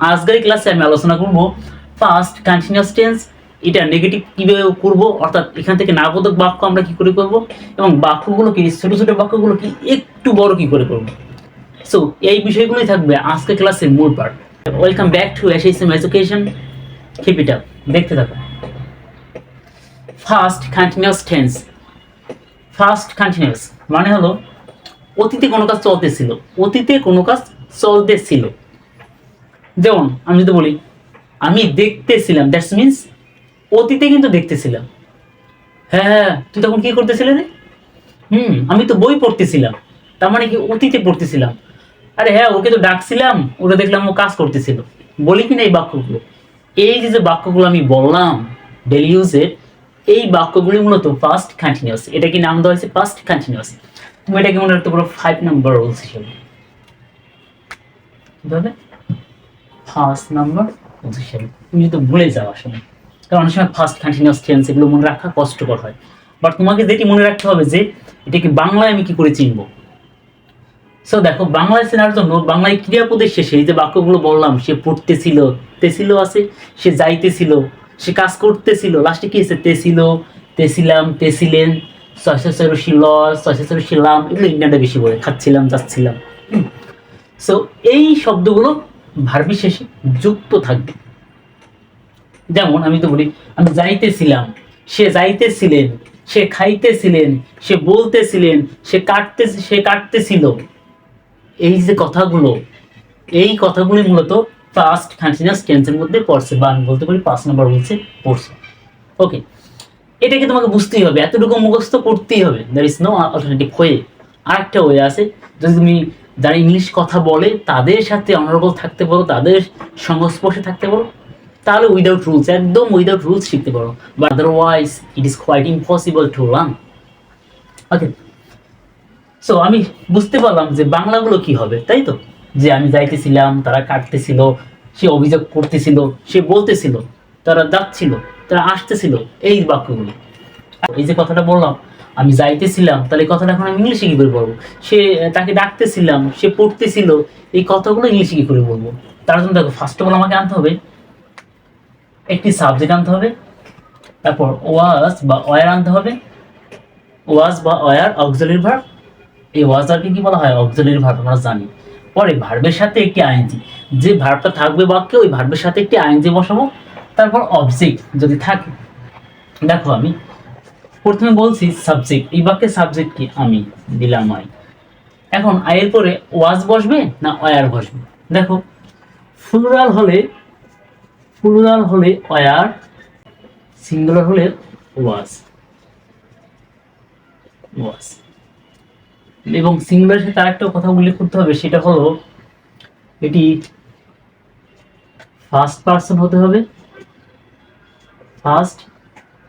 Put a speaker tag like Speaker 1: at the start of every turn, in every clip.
Speaker 1: আজকের ক্লাসে আমি আলোচনা করব ফার্স্ট কন্টিনিউয়াস টেন্স, এটা নেগেটিভ কিভাবে করব, অর্থাৎ এখান থেকে নাবোধক বাক্য আমরা কি করে করব এবং বাক্যগুলোকে ছোট ছোট বাক্যগুলোকে একটু বড় কি করে করব। সো এই বিষয়গুলোই থাকবে আজকের ক্লাসের মূল part. Welcome back to SSM education, keep it up, দেখতে থাকো। First continuous tense, first continuous মানে হলো অতীতে কোনো কাজ চলতেছিল, অতীতে কোনো কাজ চলতেছিল। যেমন আমি যদি বলি আমি দেখতেছিলাম, দ্যাটস মিনস অতীতে কিন্তু দেখতেছিলাম। হ্যাঁ, তুই তখন কি করতেছিলে রে? আমি তো বই পড়তেছিলাম, তার মানে কি অতীতে পড়তেছিলাম। আরে হ্যাঁ, ওকে তো ডাকছিলাম, ওটা দেখলাম ও কাজ করতেছিল। বলি কি না এই বাক্যগুলো, এই যে বাক্যগুলো আমি বললাম ডেলি ইউজের, এই বাক্যগুলি মূলত ফার্স্ট কন্টিনিউয়াস। এটা কি নাম দেওয়া হয়েছে ফার্স্ট কন্টিনিউয়াস। তুমি এটাকে মনে রাখতে পারো 5 নাম্বার রুলস হিসেবে। কিভাবে? ফার্স্ট নাম্বার রুলস হিসেবে তুমি যদি ভুলে যাও আসলে, কারণ অনেক সময় ফার্স্ট কন্টিনিউয়াস টেন্স এগুলো মনে রাখা কষ্টকর হয়। বাট তোমাকে যেটি মনে রাখতে হবে যে এটাকে বাংলায় আমি কি করে চিনব। সো দেখো, বাংলায় চেনার জন্য বাংলায় ক্রিয়াপদের শেষে এই যে বাক্যগুলো বললাম, সে পড়তেছিল, তেছিল আছে, সে যাইতেছিল, সে কাজ করতেছিল, লাস্টে কি আছে? তেছিল, তেছিলাম, তেছিলেন, শিলাম, এগুলো ইন্ডিয়ানটা বেশি বলে, খাচ্ছিলাম, যাচ্ছিলাম। সো এই শব্দগুলো ভার্বের শেষে যুক্ত থাকবে। যেমন আমি তো বলি আমি যাইতেছিলাম, সে যাইতেছিলেন, সে খাইতেছিলেন, সে বলতেছিলেন, সে কাটতেছিল। এই যে কথাগুলো, এই কথাগুলি মূলত ফার্স্ট কন্টিনিউয়াস টেন্সের মধ্যে পড়ছে, বা আমি বলতে পারি 5 নাম্বার বলছে পড়ছে। ওকে, এটাকে তোমাকে বুঝতেই হবে, এতটুকু মুখস্থ করতেই হবে। There is no alternative way. আরেকটা ওয়ে আছে, যদি তুমি যারা ইংলিশ কথা বলে তাদের সাথে অনারেবল থাকতে পারো, তাদের সংস্পর্শে থাকতে পারো, তাহলে উইদাউট রুলস, একদম উইদাউট রুলস শিখতে পারো। But otherwise it is quite impossible to learn. Okay, so আমি বুঝতে পারলাম যে বাংলাগুলো কি হবে, তাই তো? যে আমি যাইতেছিলাম, তারা কাটতেছিল, সে অভিযোগ করতেছিল, সে বলতেছিল, তারা যাচ্ছিল, তারা আসতেছিল, এই বাক্যগুলো। এই যে কথাটা বললাম আমি যাইতেছিলাম, তাহলে কথাটা এখন আমি ইংলিশে কি করে বলবো? সে তাকে ডাকতেছিলাম, সে পড়তেছিল, এই কথাগুলো ইংলিশে কি করে বলবো? তার জন্য দেখো, ফার্স্ট অফ অল আমাকে আনতে হবে একটি সাবজেক্ট আনতে হবে, তারপর ওয়াজ বা ওয়ার আনতে হবে। ওয়াজ বা ওয়ার অক্সিলারি ভার্ব। এই ওয়াজটাকে কি বলা হয়? অক্সিলারি ভার্ব, আমরা জানি। পরে ভার্বের সাথে একটি আইএনজি, যে ভার্বটা থাকবে বাক্যে ওই ভার্বের সাথে একটি আইএনজি বসাবো। তারপর অবজেক্ট যদি থাকে, দেখো আমি প্রথমে বলছি সাবজেক্ট, এই বাক্যের সাবজেক্ট কি? আমি দিলাম আই। এখন আয়ের পরে ওয়াজ বসবে না ওয়ার বসবে? দেখো, প্লুরাল হলে ওয়ার, সিঙ্গুলার হলে ওয়াজ। এবং সিঙ্গুলারের সাথে আরেকটা কথা উল্লেখ করতে হবে, সেটা হলো এটি ফার্স্ট পারসন হতে হবে, ফার্স্ট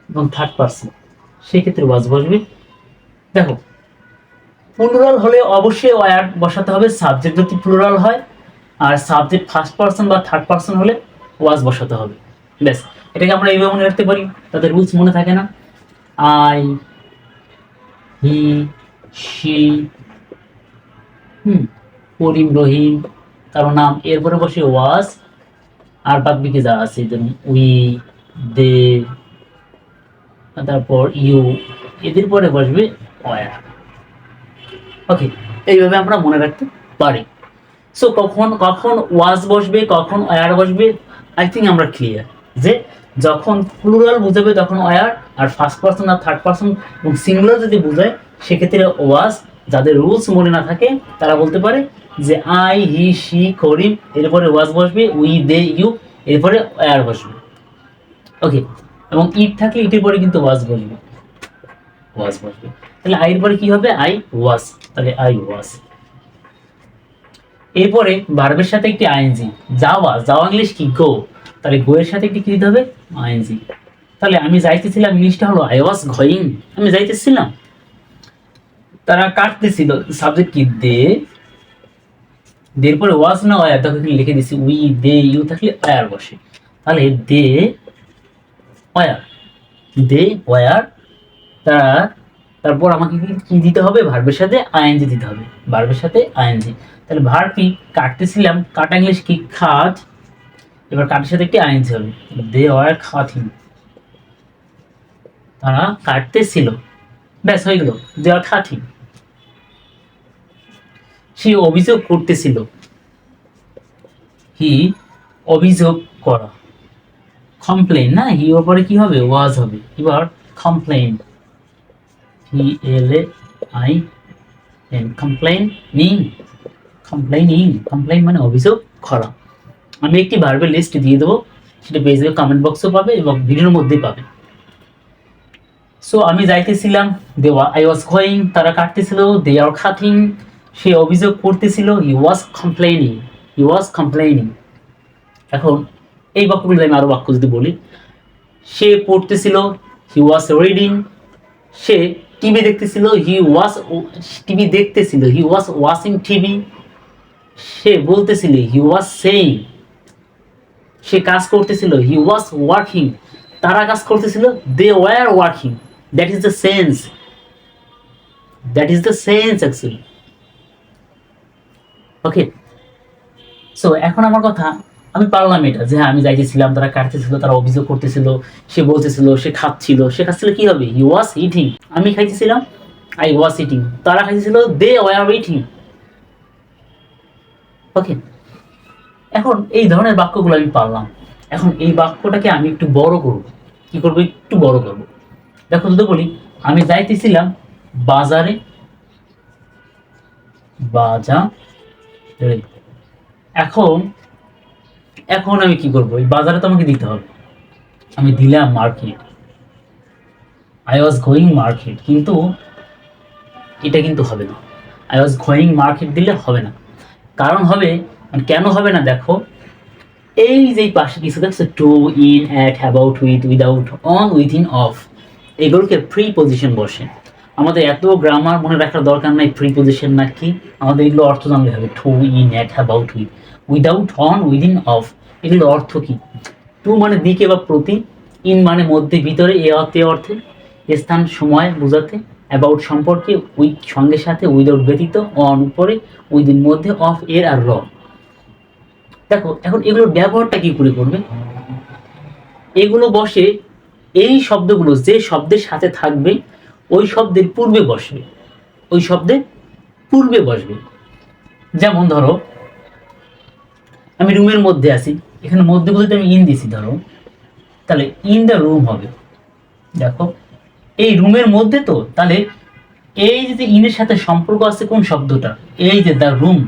Speaker 1: এবং থার্ড পারসন, সেক্ষেত্রে ওয়াজ বসবে। দেখো, প্লুরাল হলে অবশ্যই ওয়ার বসাতে হবে সাবজেক্ট যদি প্লুরাল হয়, আর সাবজেক্ট ফার্স্ট পারসন বা থার্ড পারসন হলে ওয়াজ বসাতে হবে। ব্যাস, এটাকে আমরা এইভাবে মনে রাখতে পারি, তাদের রুলস মনে থাকে না। আই, হি, শি, করিম, রহিম, কারো নাম, এরপরে বসে ওয়াজ, আর বাদ বাকি যা আছে যেমন উই, দে, তারপর ইউ, এদের পরে বসবে ওয়ার। ওকে, এইভাবে আমরা মনে রাখতে পারি। সো কখন ওয়াজ বসবে, কখন ওয়ার বসবে, আই থিঙ্ক আমরা ক্লিয়ার যে যখন প্লুরাল বুঝাবে তখন ওয়ার, আর ফার্স্ট পারসন আর থার্ড পারসন এবং সিঙ্গুলার যদি বোঝায় সেক্ষেত্রে ওয়াজ। যাদের রুলস মনে না থাকে তারা বলতে পারে যে আই, হি, শি, করিম, এরপরে ওয়াজ বসবে, উই, দে, ইউ, এরপরে ওয়ার বসবে। ওকে, এবং ইট থাকলে ইটের পরে কিন্তু ওয়াজ বসবে। তাহলে আই এর পরে কি হবে? আই ওয়াজ, তাহলে আই ওয়াজ। এরপরে ভার্বের সাথে একটি আইএনজি, যাওয়া ইংলিশ কি? গো, তাহলে গো এর সাথে একটি কি দিতে হবে? আইএনজি। তাহলে আমি যাইতেছিলাম, ইংলিশটা হলো আই ওয়াজ গোয়িং, আমি যাইতেছিলাম। তারা কাটতেছিল, সাবজেক্ট কি? দে, এরপরে ওয়াজ না ওয়ার, তখন লিখে দিছি উই, দে, ইউ থাকলে ওয়ার বসে। তাহলে দে ওয়ার, তারপর আমাকে কি দিতে হবে? ভার্বের সাথে আইএনজি দিতে হবে, ভার্বের সাথে আইএনজি। তাহলে ভার্ব কি? কাটতেছিলাম, কাটা ইংলিশ কি? খাট, এবার কাটের সাথে একটি আইএনজি হবে, দে ওয়ার কাটিং, তারা কাটতেছিল, ব্যাস হয়ে গেল, দে আর কাটিং। সে অভিযোগ করতেছিল, হি অভিযোগ করা, কমপ্লেন না, হি ওপরে কি হবে, ওয়াজ হবে, এবার কমপ্লেন, PLAIN, কমপ্লেইনিং, কমপ্লেইন মানে অভিযোগ করা। আমি একটি ভার্বের লিস্ট দিয়ে দেবো, সেটা পেয়ে যাবে, কমেন্ট বক্সও পাবে এবং ভিডিওর মধ্যেই পাবে। সো আমি যাইতেছিলাম, আই ওয়াজ গোয়িং, তারা কাটতেছিল, দে আর কাটিং, সে অভিযোগ করতেছিল, হি ওয়াজ কমপ্লেইনিং। এখন এই বাক্যগুলো আমি আরো বাক্য যদি বলি, সে পড়তেছিল, হি ওয়াজ রিডিং, সে টিভি দেখতেছিল, হি ওয়াজ ওয়াচিং টিভি, সে বলতেছিল, হি ওয়াজ সেইং, সে কাজ করতেছিল, হি ওয়াজ ওয়ার্কিং, তারা কাজ করতেছিল, they were working. That is the sense actually. Okay, so এখন আমার কথা, আমি পারলাম এটা যে হ্যাঁ আমি যাইতেছিলাম, তারা কাটতেছিল, তারা অভিযোগ করতেছিল, সে বলতেছিল, সে খাচ্ছিল কি হবে, হি ওয়াজ ইটিং, আমি খাইতেছিলাম, আই ওয়াজ ইটিং, তারা খাইতেছিল, দে ওয়ার ইটিং। ওকে, এখন এই ধরনের বাক্যগুলো আমি পারলাম। এখন এই বাক্যটাকে আমি একটু বড় করব, কি করবো, একটু বড় করব। দেখো যদি বলি, আমি যাইতেছিলাম বাজারে, এখন এখন আমি কি করবো, এই বাজারে তো আমাকে দিতে হবে, আমি দিলাম market, I was going market, কিন্তু এটা কিন্তু হবে না, আই ওয়াজ গোয়িং মার্কেট দিলে হবে না। কারণ হবে, কেন হবে না, দেখো এই যে পাশে কিছু দেখছো, to, in, at, about, with, without, on, within, of, এগুলোকে প্রিপজিশন বসে। আমাদের এত গ্রামার মনে রাখার দরকার নাই, প্রিপজিশন না কি, আমাদের এগুলো অর্থ জানলে হবে, to, in, at, about, with, without, on, within, of, এগুলোর অর্থ কি। টু মানে দিকে বা প্রতি, ইন মানে মধ্যে, ভিতরে, এ অর্থে, স্থান সময় বোঝাতে, অ্যাবাউট সম্পর্কে, উইথ সঙ্গে সাথে, উইদাউট ব্যতীত, অন উপরে, উইদিন মধ্যে, অফ এর আর র। দেখো এখন এগুলোর ব্যবহারটা কি করে করবে, এগুলো বসে, এই শব্দগুলো যে শব্দের সাথে থাকবে ওই শব্দের পূর্বে বসবে, যেমন ধরো আমি রুমের মধ্যে আছি, এখানে মধ্যে বলতে আমি ইন দিছি, ধরো তাহলে ইন দ্য রুম হবে। দেখো এই রুমের মধ্যে, তো তাহলে এই যে ইনের সাথে সম্পর্ক আছে কোন শব্দটা, এই যে দ্য রুম,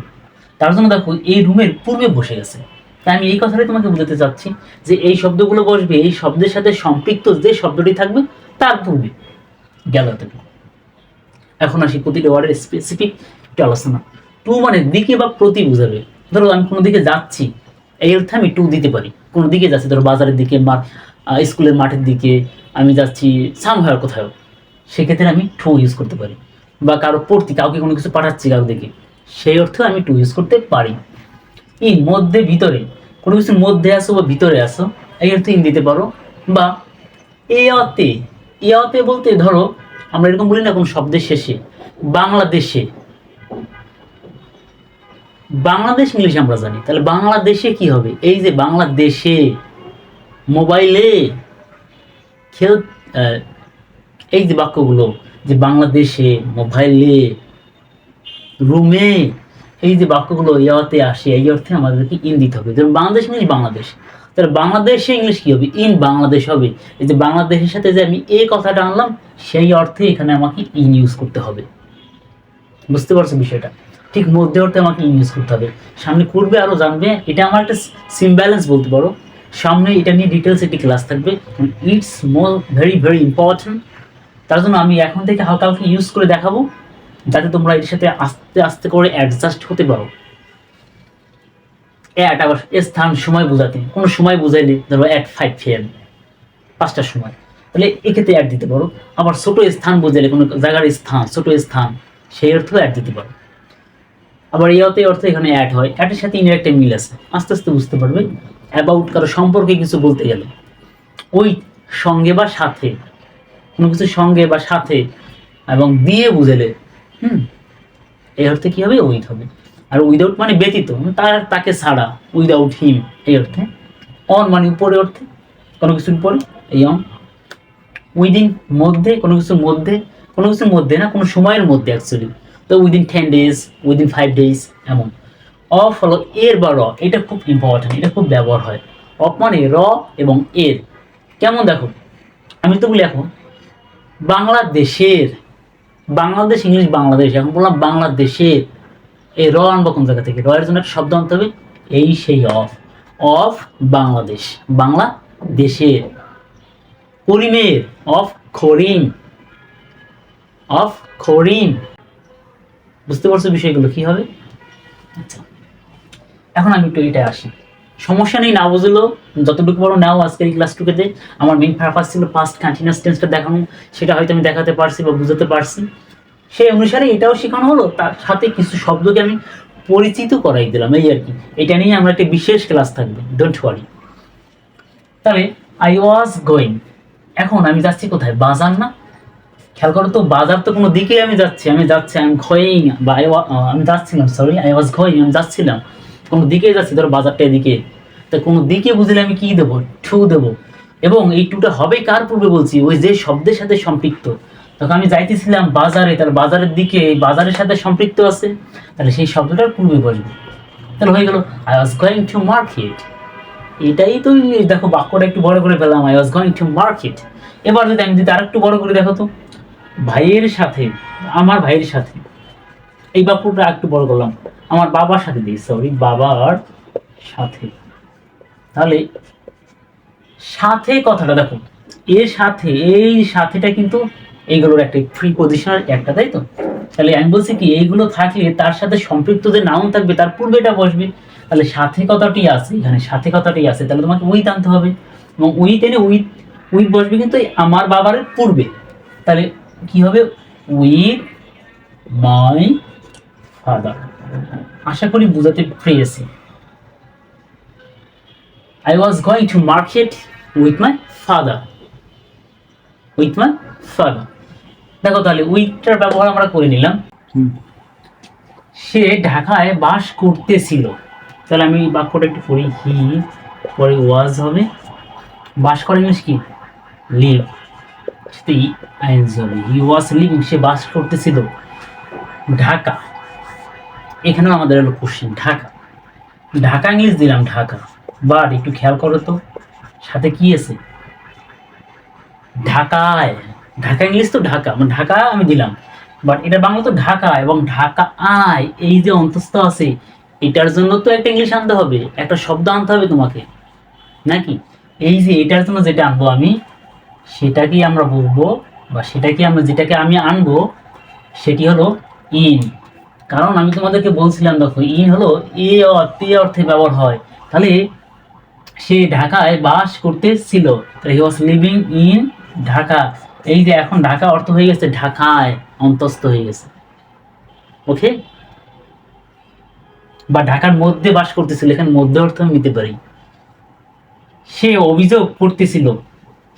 Speaker 1: তার জন্য দেখো এই রুমের পূর্বে বসে গেছে। তাই আমি এই কথাটাই তোমাকে বোঝাতে চাচ্ছি যে এই শব্দগুলো বসবে এই শব্দের সাথে সম্পৃক্ত যে শব্দটি থাকবে তার পূর্বে। গেল এতটুকু। এখন আসি প্রতিটা ওয়ার্ডের স্পেসিফিক একটা আলোচনা। টু মানে দিকে বা প্রতি বোঝাবে। ধরো আমি কোনো দিকে যাচ্ছি, এই অর্থে আমি টু দিতে পারি। কোনো দিকে যাচ্ছি, ধরো বাজারের দিকে, স্কুলের মাঠের দিকে, আমি যাচ্ছি সামহার কোথাও, সেক্ষেত্রে আমি টু ইউজ করতে পারি। বা কারো পড়তে, কাউকে কোনো কিছু পাঠাচ্ছি কারো দিকে, সেই অর্থে আমি টু ইউজ করতে পারি। ইন মধ্যে, ভিতরে, কোনো কিছুর মধ্যে আসো বা ভিতরে আসো, এই অর্থে ইন দিতে পারো। বা এতে বলতে ধরো আমরা এরকম বলি না কোন শব্দের শেষে, বাংলাদেশে, বাংলাদেশ ইংলিশ আমরা জানি, তাহলে বাংলাদেশে কি হবে, এই যে বাংলাদেশে, মোবাইলে, খেল, এই যে বাক্যগুলো যে বাংলাদেশে, মোবাইলে, রুমে, এই যে বাক্যগুলো ইয়াতে আসে, এই অর্থে আমাদেরকে ইন দিতে হবে। যেমন বাংলাদেশ ইংলিশ বাংলাদেশ, তাহলে বাংলাদেশে ইংলিশ কি হবে, ইন বাংলাদেশ হবে। এই যে বাংলাদেশের সাথে যে আমি এই কথাটা আনলাম, সেই অর্থে এখানে আমাকে ইন ইউজ করতে হবে। বুঝতে পারছো বিষয়টা? ঠিক মধ্যে অর্থে আমাকে ইন ইউজ করতে হবে। সামনে করবে আরো জানবে, এটা আমার একটা সিম ব্যালেন্স বলতে পারো। সামনে এটা নিয়ে ডিটেলস একটি ক্লাস থাকবে, ইটস ভেরি ভেরি ইম্পর্টেন্ট। তার জন্য আমি এখন থেকে হালকা হালকা ইউজ করে দেখাবো, যাতে তোমরা এর সাথে আস্তে আস্তে করে অ্যাডজাস্ট হতে পারো। অ্যাট আবার স্থান সময় বোঝাতে, কোনো সময় বুঝাইলে ধরো অ্যাট 5 PM, 5টার সময়, তাহলে এক্ষেত্রে অ্যাড দিতে পারো। আবার ছোট স্থান বুঝাইলে কোনো জায়গার স্থান, ছোট স্থান, সেই অর্থেও অ্যাড দিতে পারো। আবার এই অর্থে এখানে অ্যাড হয়, অ্যাডের সাথে ইনের একটা মিল আছে, আস্তে আস্তে বুঝতে পারবে। অ্যাবাউট কারো সম্পর্কে কিছু বলতে গেলে, ওই সঙ্গে বা সাথে, কোনো কিছু সঙ্গে বা সাথে এবং দিয়ে বুঝালে, এই অর্থে কি হবে, উইথ হবে। আর উইদাউট মানে ব্যতীত, তাকে ছাড়া, উইদাউট হিম, এই অর্থে অন মানে উপরে অর্থে, কোনো কিছুর উপরে, এই অন। উইদিন মধ্যে, কোনো কিছুর মধ্যে, কোনো কিছুর মধ্যে না, কোনো সময়ের মধ্যে অ্যাকচুয়ালি। তো উইদিন 10 days, উইদিন 5 days এমন। অফ হলো এর বা র, এটা খুব ইম্পর্টেন্ট, এটা খুব ব্যবহার হয়। অফ মানে র এবং এর। কেমন দেখো, আমি তো বলি এখন বাংলাদেশের, বাংলাদেশ ইংলিশ বাংলাদেশ, এখন বললাম বাংলাদেশের, এই র আনবো কোন জায়গা থেকে? র এর জন্য একটা শব্দ আনতে হবে, এই সেই অফ, অফ বাংলাদেশ, বাংলাদেশের। করিমের, অফ খরিম, অফ খরিম। বুঝতে পারছো বিষয়গুলো কি হবে? আচ্ছা, এখন আমি একটু এটা আসি, সমস্যা নেই না বুঝলো, যতটুকু বড় নাও আজকের এই ক্লাসটুকুতে। আমার মেইন পারপাস ছিল পাস্ট কন্টিনিউয়াস টেন্সটা দেখানো, সেটা হয়তো আমি দেখাতে পারছি বা বুঝাতে পারছি। সেই অনুসারে এটাও শেখানো হলো, তার সাথে কিছু শব্দকে আমি পরিচিত করাই দিলাম, এই আর কি। এটা নিয়ে আমরা একটা বিশেষ ক্লাস থাকবে, ডোন্ট ওয়ারি। তাহলে আই ওয়াজ গোয়িং, এখন আমি যাচ্ছি কোথায়? বাজার না? খেয়াল করো তো, বাজার তো কোনো দিকে আমি যাচ্ছি, আই এম গোয়িং, বা আমি যাচ্ছিলাম, সরি আই ওয়াজ গোয়িং, আমি যাচ্ছিলাম, কোনো দিকে যাচ্ছি, ধরো বাজারটা এদিকে, তা কোনো দিকে বুঝলে আমি কি দেবো? টু দেবো। এবং এই টুটা হবে কার পূর্বে বলছি? ওই যে শব্দের সাথে সম্পৃক্ত। তখন আমি যাইতেছিলাম বাজারে, তাহলে বাজারের দিকে, বাজারের সাথে সম্পৃক্ত আছে, তাহলে সেই শব্দটার পূর্বে বসবে। তাহলে হয়ে গেল I was going to market. এটাই তো ইংলিশ। দেখো বাক্যটা একটু বড় করে ফেলাম, I was going to market. এবার যদি আমি যদি আরেকটু বড় করে, দেখো তো, ভাইয়ের সাথে, আমার ভাইয়ের সাথে, এই বাক্যটা একটু বড় করলাম, আমার বাবার সাথে দিই, সরি বাবার সাথে। তাহলে সাথে কথাটা দেখো, এর সাথে, এই সাথেটা কিন্তু এইগুলোর একটা ফ্রি পজিশনের একটা, তাই তো? তাহলে আমি বলছি কি, এইগুলো থাকলে তার সাথে সম্পৃক্ত যে নাউন থাকবে তার পূর্বে এটা বসবে। তাহলে সাথে কথাটি আছে এখানে, সাথে কথাটি আছে, তাহলে তোমাকে উইথ আনতে হবে, এবং উইথ এনে উইথ, উইথ বসবে কিন্তু আমার বাবার পূর্বে। তাহলে কি হবে? With my father. আশা করি বুঝাতে পেরেছি। I was going to market with my father. With my father. দেখো তাহলে উইথটার ব্যবহার আমরা করে নিলাম। সে ঢাকায় বাস করতেছিল, তাহলে আমি বাক্যটা একটু পড়ি, হি পরে ওয়াজ হবে, বাস করে ইংলিশ কি? লিভ, হবে হি ওয়াজ লিভিং, সে বাস করতেছিল ঢাকা। এখানেও আমাদের হলো কোশ্চেন, ঢাকা, ঢাকা ইংলিশ দিলাম ঢাকা, বাট একটু খেয়াল করো তো সাথে কি আছে? ঢাকায়, ঢাকা ইংলিশ তো ঢাকা, মানে ঢাকা আমি দিলাম, বাট এটা বাংলা তো ঢাকা, এবং ঢাকা আয়, এই যে অন্তস্থ আছে, এটার জন্য তো একটা ইংলিশ আনতে হবে, একটা শব্দ আনতে হবে তোমাকে, নাকি? এই যে এটার জন্য যেটা আনবো আমি, সেটাকেই আমরা বলবো, বা সেটাকে আমরা, যেটাকে আমি আনবো সেটি হলো ইন। কারণ আমি তোমাদেরকে বলছিলাম, দেখো ইন হলো এ অর্থে ব্যবহার হয়। তাহলে সে ঢাকায় বাস করতেছিল, হি ওয়াজ লিভিং ইন ঢাকা। এই যে এখন ঢাকা অর্থ হয়ে গেছে ঢাকায়, অন্তস্থ হয়ে গেছে, ওকে? বা ঢাকার মধ্যে বাস করতেছিল, এখানে মধ্যে অর্থ আমি নিতে পারি। সে অভিযোগ করতেছিল,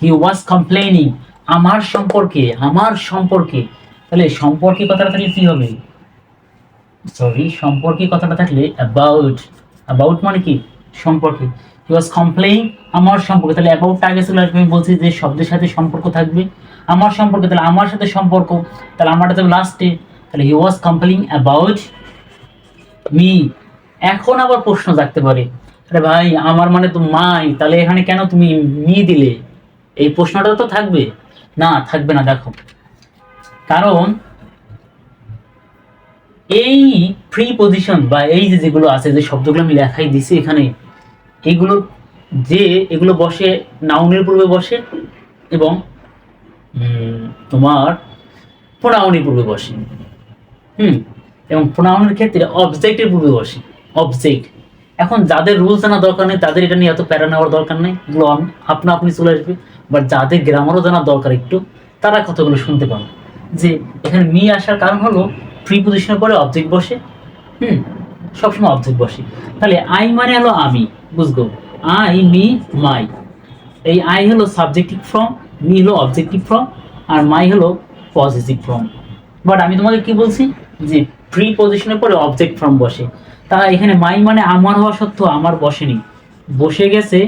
Speaker 1: হি ওয়াজ কমপ্লেইনিং, আমার সম্পর্কে, আমার সম্পর্কে। তাহলে সম্পর্কে কথাটা থাকলে কি হবে? সরি, সম্পর্কে কথাটা থাকলে অ্যাবাউট, অ্যাবাউট মানে কি? সম্পর্কে। হি ওয়াজ কমপ্লেইন, আমার সম্পর্কে, তাহলে অ্যাবাউটটা আগে চলে আসবে। আমি বলছি যে শব্দের সাথে সম্পর্ক থাকবে, আমার সম্পর্কে, তাহলে আমার সাথে সম্পর্ক, তাহলে আমারটা যাবে লাস্টে। তাহলে he was complain about me. এখন আবার প্রশ্ন জাগতে পারে, আরে ভাই আমার মানে তো মাই, তাহলে এখানে কেন তুমি মি দিলে? এই প্রশ্নটা তো থাকবে না, থাকবে না। দেখো, কারণ এই ফ্রি পজিশন বা এই যে যেগুলো আছে, যে শব্দগুলো আমি লেখাই দিছি এখানে, এইগুলো যে এগুলো বসে নাউনের পূর্বে বসে, এবং তোমার প্রোনাউনের পূর্বে বসে, এবং প্রোনাউনের ক্ষেত্রে অবজেক্টের পূর্বে বসে, অবজেক্ট। এখন যাদের রুলস জানা দরকার নেই, তাদের এটা নিয়ে এত প্যারা নেওয়ার দরকার নেই, এগুলো আপনা আপনি চলে আসবে। বাট যাদের গ্রামারও জানার দরকার একটু, তারা কতগুলো শুনতে পাবে যে এখানে মি আসার কারণ হলো প্রি পজিশনের পরে অবজেক্ট বসে, সবসময় অবজেক্ট বসে। তাহলে আই মানে হলো আমি, বুঝবো, আই মি মাই। এই আই হলো সাবজেক্টিভ ফর্ম, মি হলো অবজেক্টিভ ফর্ম, আর মাই হলো পজিটিভ ফর্ম। বাট আমি তোমাকে কি বলছি যে প্রি পজিশনের পরে অবজেক্ট ফর্ম বসে। তা এখানে মাই মানে আমার হওয়া সত্ত্বেও আমার বসেনি, বসে গেছে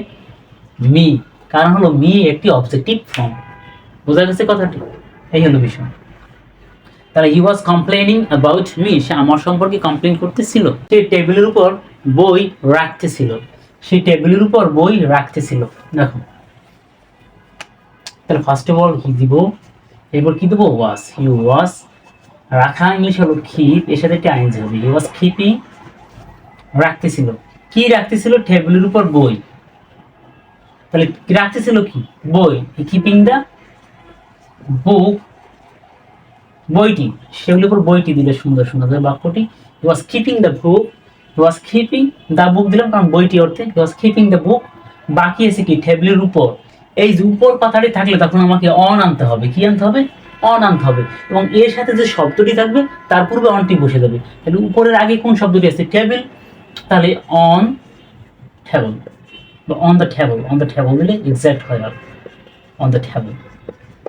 Speaker 1: মি, কারণ হলো মি একটি অবজেক্টিভ ফর্ম। বোঝা গেছে কথাটি? এই হলো বিষয়। তাহলে he was complaining about me, সে আমার সম্পর্কে কমপ্লেন করতেছিল। সে টেবিলের উপর বই রাখতেছিল, সে টেবিলের উপর বই রাখতেছিল। দেখো, তাহলে ফার্স্ট অফ অল হি দিব, এরপর কি দেবো? ওয়াজ। হি ওয়াজ, রাখা ইংলিশ হলো কিপ, এর সাথে একটা আইনজি হবে। হি ওয়াজ কিপিং, রাখতেছিল। কি রাখতেছিল? টেবিলের উপর বই। তাহলে রাখতেছিল কি? বই। কিপিং দ্য বুক, বইটি, সেগুলোর উপর বইটি দিলে সুন্দর সুন্দর বাক্যটি। He was keeping the book, he was keeping the book দিলাম কারণ বইটি অর্থে। হি ওয়াজ কিপিং দ্য বুক, বাকি আছে কি? টেবিলের উপর। এই যে উপর কথাটি থাকলে তখন আমাকে অন আনতে হবে। কি আনতে হবে? অন আনতে হবে। এবং এর সাথে যে শব্দটি থাকবে তার পূর্বে অনটি বসে যাবে। তাহলে উপরের আগে কোন শব্দটি আছে? টেবিল। তাহলে on table, on the table, on the table দিলে এক্সাক্ট হয় আর অন দ্য টেবল।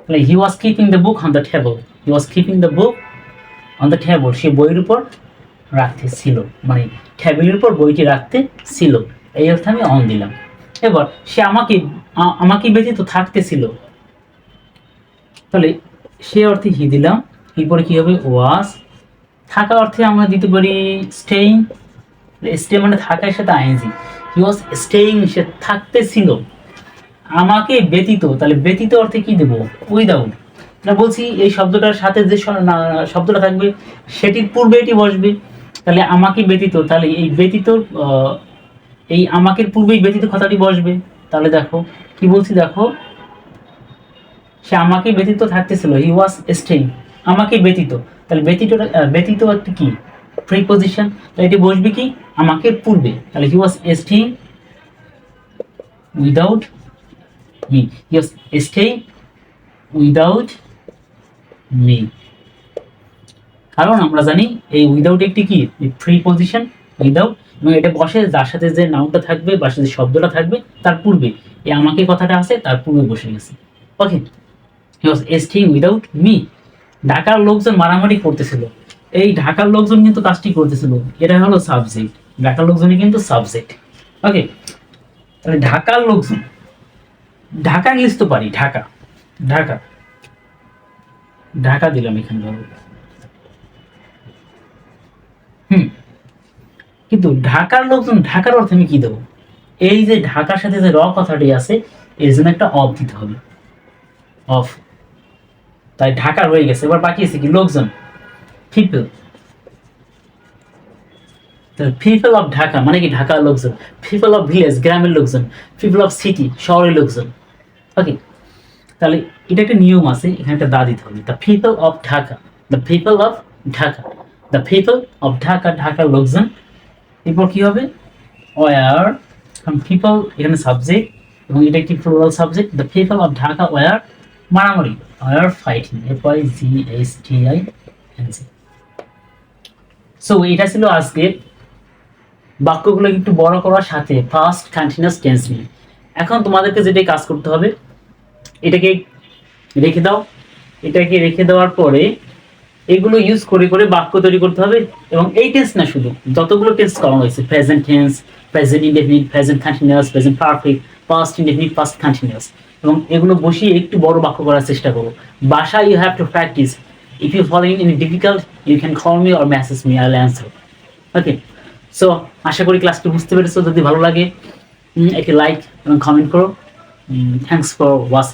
Speaker 1: তাহলে he was keeping the book on the table, he was keeping the book on the table, সে বইয়ের উপর রাখতে ছিল, মানে টেবিলের উপর বইটি রাখতে ছিল। এই অর্থে আমি অন দিলাম। এবার সে আমাকে ব্যতীত থাকতেছিল, তাহলে সে অর্থে হি দিলাম। এরপরে কি হবে? ওয়াজ। থাকা অর্থে আমরা দিতে পারি স্টেইং, স্টে মানে থাকার সাথে আইএনজি। হি ওয়াজ স্টেইং, সে থাকতেছিল আমাকে ব্যতীত। তাহলে ব্যতীত অর্থে কি দেবো? উইদাউট। না বলছি এই শব্দটার সাথে যে শব্দটা থাকবে সেটির পূর্বে এটি বসবে। তাহলে আমাকে ব্যতীত, তাহলে এই ব্যতীত, এই আমাকের পূর্বেই ব্যতীত কথাটি বসবে। তাহলে দেখো কি বলছি, দেখো সে আমাকে ব্যতীত থাকতেছিল, হি ওয়াজ স্টেইং, আমাকে ব্যতীত। তাহলে ব্যতীত একটা কি? প্রিপজিশন। তাহলে এটি বসবে কি? আমাকে পূর্বে। তাহলে he was staying without me, he was staying without me. কারণ আমরা জানি এই উইদাউট একটি কি? প্রিপজিশন, উইদাউট, এবং এটা বসে যার সাথে যে নাউনটা থাকবে বা যে শব্দটা থাকবে তার পূর্বে। এই আমাকে কথাটা আছে তার পূর্বে বসে গেছে। ওকে, হি ওয়াজ স্টেইং উইদাউট মি। ঢাকার লোকজন মারামারি করতেছিল, এই ঢাকার লোকজন কিন্তু কাজটি করতেছিল, এটা হলো সাবজেক্ট। ঢাকার লোকজনই কিন্তু সাবজেক্ট। ওকে, তাহলে ঢাকার লোকজন, ঢাকা ইংলিশ তো পারি, ঢাকা, ঢাকা, ঢাকা দিলাম এখানে ধরো। কিন্তু ঢাকার লোকজন, ঢাকার অর্থে আমি কি দেবো? এই যে ঢাকার সাথে যে র কথাটি আছে এর জন্য একটা অফ দিতে হবে, অফ। তাই ঢাকা হয়ে গেছে। এবার বাকি আছে কি? লোকজন, পিপল। পিপল অফ ঢাকা মানে কি? ঢাকার লোকজন। পিপল অফ ভিলেজ, গ্রামের লোকজন। পিপল অফ সিটি, শহরের লোকজন। ওকে, তাহলে এটা একটা নিয়ম আছে, এখানে একটা দা দিতে হবে। The people of Dhaka, the people of Dhaka, the people of Dhaka, ঢাকার লোকজন। এরপর কি হবে? ওয়ার, কারণ পিপল এখানে সাবজেক্ট এবং এটা একটি plural subject. The people of Dhaka were মারামারি, ওয়ার ফাইটিং, FIGHTING। সো এটা ছিল আজকে বাক্যগুলো একটু বড় করার সাথে ফার্স্ট কন্টিনিউয়াস টেন্স নিয়ে। এখন তোমাদেরকে যেটাই কাজ করতে হবে, এটাকে রেখে দাও, এটাকে রেখে দেওয়ার পরে এগুলো ইউজ করে করে বাক্য তৈরি করতে হবে। এবং এই টেন্স না, শুধু যতগুলো টেন্স করানো হয়েছে, present tense, present indefinite, present continuous, present perfect, past indefinite, past continuous, এবং এগুলো বসিয়ে একটু বড় বাক্য করার চেষ্টা করো। বাসা you have to practice. If you following in difficult you can call me or message me, I will answer. Okay, so আশা করি ক্লাসটি বুঝতে পেরেছো। যদি ভালো লাগে একটি লাইক এবং কমেন্ট করো। Thanks for watching.